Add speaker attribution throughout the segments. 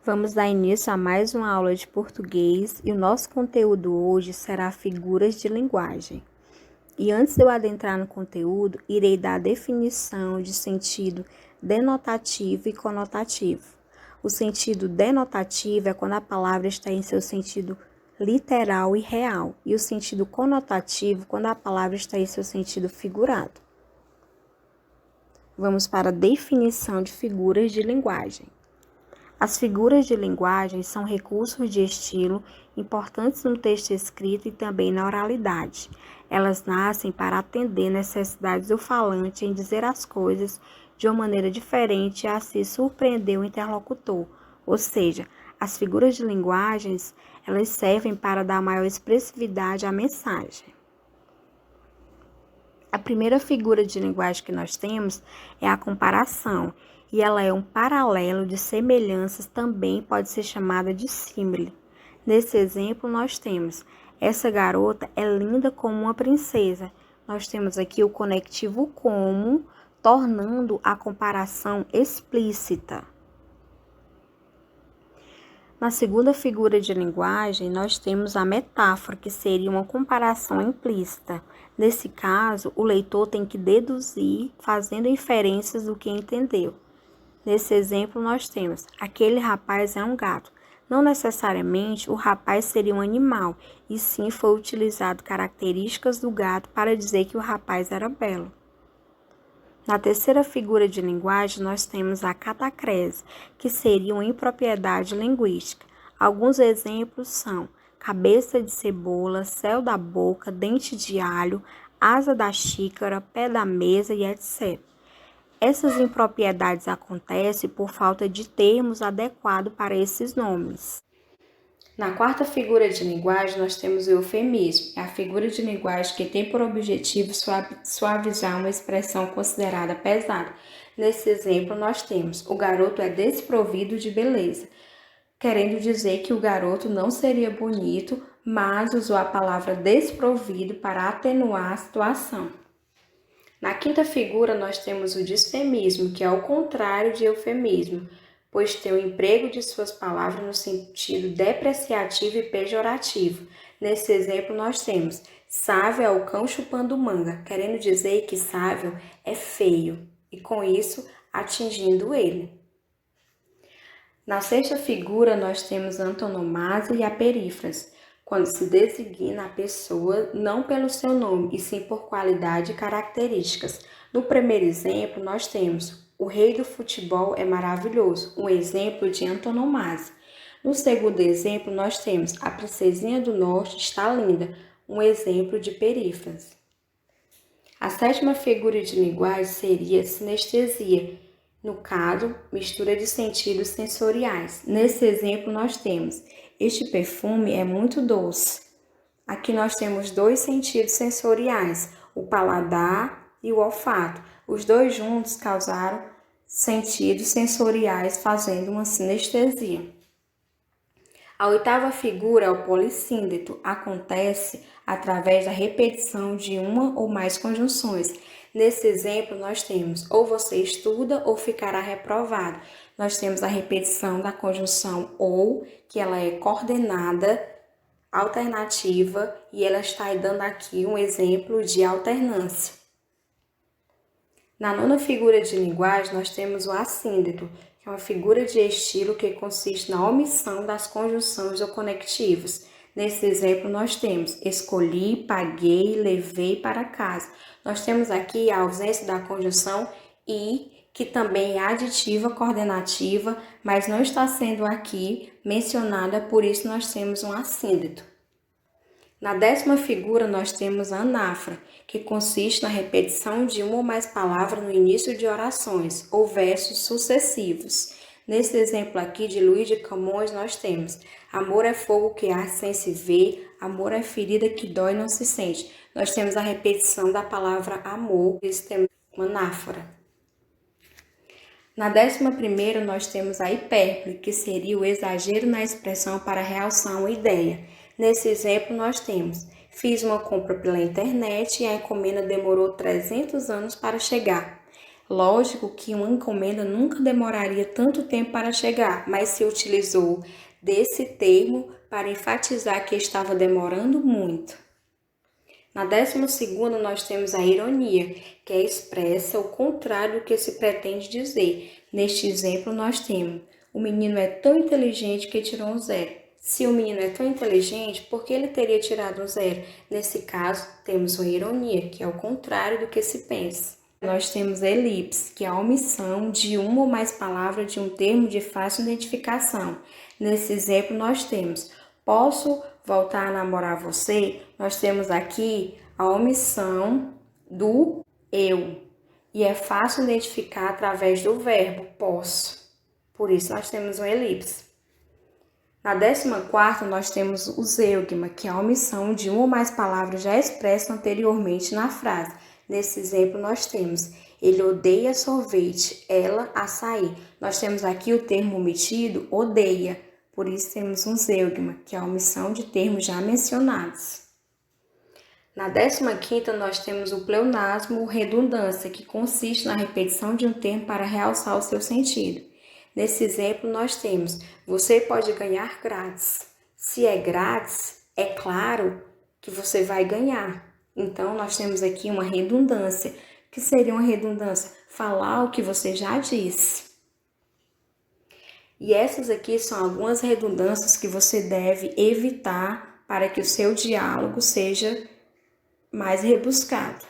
Speaker 1: Vamos dar início a mais uma aula de português e o nosso conteúdo hoje será figuras de linguagem. E antes de eu adentrar no conteúdo, irei dar a definição de sentido denotativo e conotativo. O sentido denotativo é quando a palavra está em seu sentido literal e real, e o sentido conotativo quando a palavra está em seu sentido figurado. Vamos para a definição de figuras de linguagem. As figuras de linguagem são recursos de estilo importantes no texto escrito e também na oralidade. Elas nascem para atender necessidades do falante em dizer as coisas de uma maneira diferente e assim surpreender o interlocutor. Ou seja, as figuras de linguagens, elas servem para dar maior expressividade à mensagem. A primeira figura de linguagem que nós temos é a comparação, e ela é um paralelo de semelhanças, também pode ser chamada de símile. Nesse exemplo, nós temos: essa garota é linda como uma princesa. Nós temos aqui o conectivo como, tornando a comparação explícita. Na segunda figura de linguagem, nós temos a metáfora, que seria uma comparação implícita. Nesse caso, o leitor tem que deduzir, fazendo inferências do que entendeu. Nesse exemplo, nós temos: aquele rapaz é um gato. Não necessariamente o rapaz seria um animal, e sim foi utilizado características do gato para dizer que o rapaz era belo. Na terceira figura de linguagem, nós temos a catacrese, que seria uma impropriedade linguística. Alguns exemplos são: cabeça de cebola, céu da boca, dente de alho, asa da xícara, pé da mesa e etc. Essas impropriedades acontecem por falta de termos adequados para esses nomes. Na quarta figura de linguagem, nós temos o eufemismo. É a figura de linguagem que tem por objetivo suavizar uma expressão considerada pesada. Nesse exemplo, nós temos: o garoto é desprovido de beleza, querendo dizer que o garoto não seria bonito, mas usou a palavra desprovido para atenuar a situação. Na quinta figura, nós temos o disfemismo, que é o contrário de eufemismo, pois tem o emprego de suas palavras no sentido depreciativo e pejorativo. Nesse exemplo, nós temos: sábio é o cão chupando manga, querendo dizer que sábio é feio, e com isso atingindo ele. Na sexta figura, nós temos a antonomasia e a perífrase, quando se designa a pessoa não pelo seu nome, e sim por qualidade e características. No primeiro exemplo, nós temos: o rei do futebol é maravilhoso, um exemplo de antonomasia. No segundo exemplo, nós temos: a princesinha do norte está linda, um exemplo de perífrase. A sétima figura de linguagem seria sinestesia, no caso, mistura de sentidos sensoriais. Nesse exemplo, nós temos: este perfume é muito doce. Aqui nós temos dois sentidos sensoriais, o paladar e o olfato. Os dois juntos causaram sentidos sensoriais, fazendo uma sinestesia. A oitava figura é o polissíndeto. Acontece através da repetição de uma ou mais conjunções. Nesse exemplo, nós temos: ou você estuda ou ficará reprovado. Nós temos a repetição da conjunção ou, que ela é coordenada, alternativa, e ela está dando aqui um exemplo de alternância. Na nona figura de linguagem, nós temos o assíndeto, que é uma figura de estilo que consiste na omissão das conjunções ou conectivos. Nesse exemplo, nós temos: escolhi, paguei, levei para casa. Nós temos aqui a ausência da conjunção e, que também é aditiva coordenativa, mas não está sendo aqui mencionada, por isso nós temos um assíndeto. Na décima figura, nós temos a anáfora, que consiste na repetição de uma ou mais palavras no início de orações ou versos sucessivos. Nesse exemplo aqui de Luís de Camões, nós temos: amor é fogo que arde sem se ver, amor é ferida que dói e não se sente. Nós temos a repetição da palavra amor, esse temos uma anáfora. Na 11ª, nós temos a hipérbole, que seria o exagero na expressão para realçar uma ideia. Nesse exemplo, nós temos: fiz uma compra pela internet e a encomenda demorou 300 anos para chegar. Lógico que uma encomenda nunca demoraria tanto tempo para chegar, mas se utilizou desse termo para enfatizar que estava demorando muito. Na 12ª, nós temos a ironia, que expressa o contrário do que se pretende dizer. Neste exemplo, nós temos: o menino é tão inteligente que tirou um 0. Se o menino é tão inteligente, por que ele teria tirado um 0? Nesse caso, temos uma ironia, que é o contrário do que se pensa. Nós temos elipse, que é a omissão de uma ou mais palavras de um termo de fácil identificação. Nesse exemplo, nós temos: posso voltar a namorar você? Nós temos aqui a omissão do eu. E é fácil identificar através do verbo posso. Por isso, nós temos uma elipse. Na 14ª, nós temos o zeugma, que é a omissão de uma ou mais palavras já expressas anteriormente na frase. Nesse exemplo, nós temos: ele odeia sorvete, ela açaí. Nós temos aqui o termo omitido, odeia. Por isso, temos um zeugma, que é a omissão de termos já mencionados. Na 15ª, nós temos o pleonasmo redundância, que consiste na repetição de um termo para realçar o seu sentido. Nesse exemplo, nós temos: você pode ganhar grátis. Se é grátis, é claro que você vai ganhar. Então, nós temos aqui uma redundância. O que seria uma redundância? Falar o que você já disse. E essas aqui são algumas redundâncias que você deve evitar para que o seu diálogo seja mais rebuscado.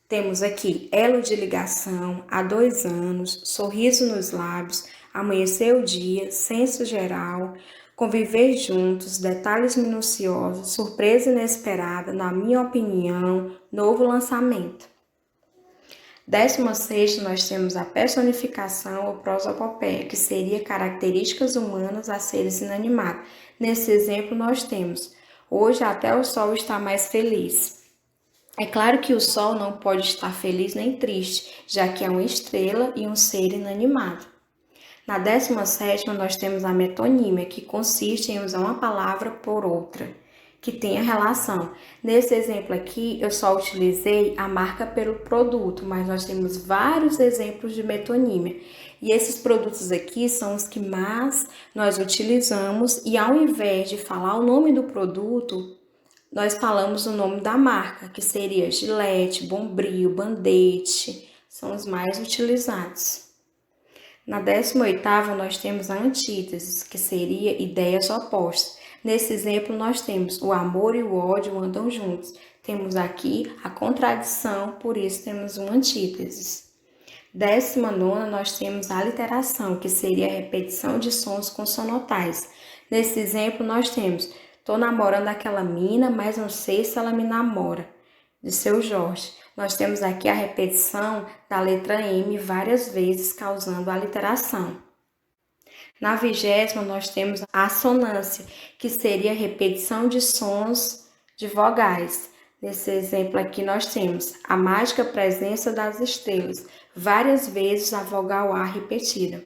Speaker 1: Temos aqui elo de ligação, há 2 anos, sorriso nos lábios, amanhecer o dia, senso geral, conviver juntos, detalhes minuciosos, surpresa inesperada, na minha opinião, novo lançamento. 16ª, nós temos a personificação ou prosopopeia, que seria características humanas a seres inanimados. Nesse exemplo, nós temos: hoje até o sol está mais feliz. É claro que o sol não pode estar feliz nem triste, já que é uma estrela e um ser inanimado. Na 17ª, nós temos a metonímia, que consiste em usar uma palavra por outra, que tenha relação. Nesse exemplo aqui, eu só utilizei a marca pelo produto, mas nós temos vários exemplos de metonímia. E esses produtos aqui são os que mais nós utilizamos, e ao invés de falar o nome do produto, nós falamos o nome da marca, que seria Gillette, Bombril, Bandete, são os mais utilizados. Na 18ª, nós temos a antítese, que seria ideias opostas. Nesse exemplo, nós temos: o amor e o ódio andam juntos. Temos aqui a contradição, por isso temos uma antítese. 19ª, nós temos a aliteração, que seria a repetição de sons consonantais. Nesse exemplo, nós temos: tô namorando aquela mina, mas não sei se ela me namora, de Seu Jorge. Nós temos aqui a repetição da letra M várias vezes, causando aliteração. Na 20ª, nós temos a assonância, que seria a repetição de sons de vogais. Nesse exemplo aqui, nós temos a mágica presença das estrelas, várias vezes a vogal A repetida.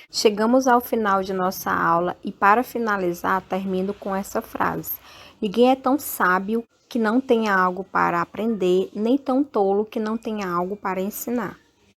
Speaker 1: Chegamos ao final de nossa aula e, para finalizar, termino com essa frase: ninguém é tão sábio que não tenha algo para aprender, nem tão tolo que não tenha algo para ensinar.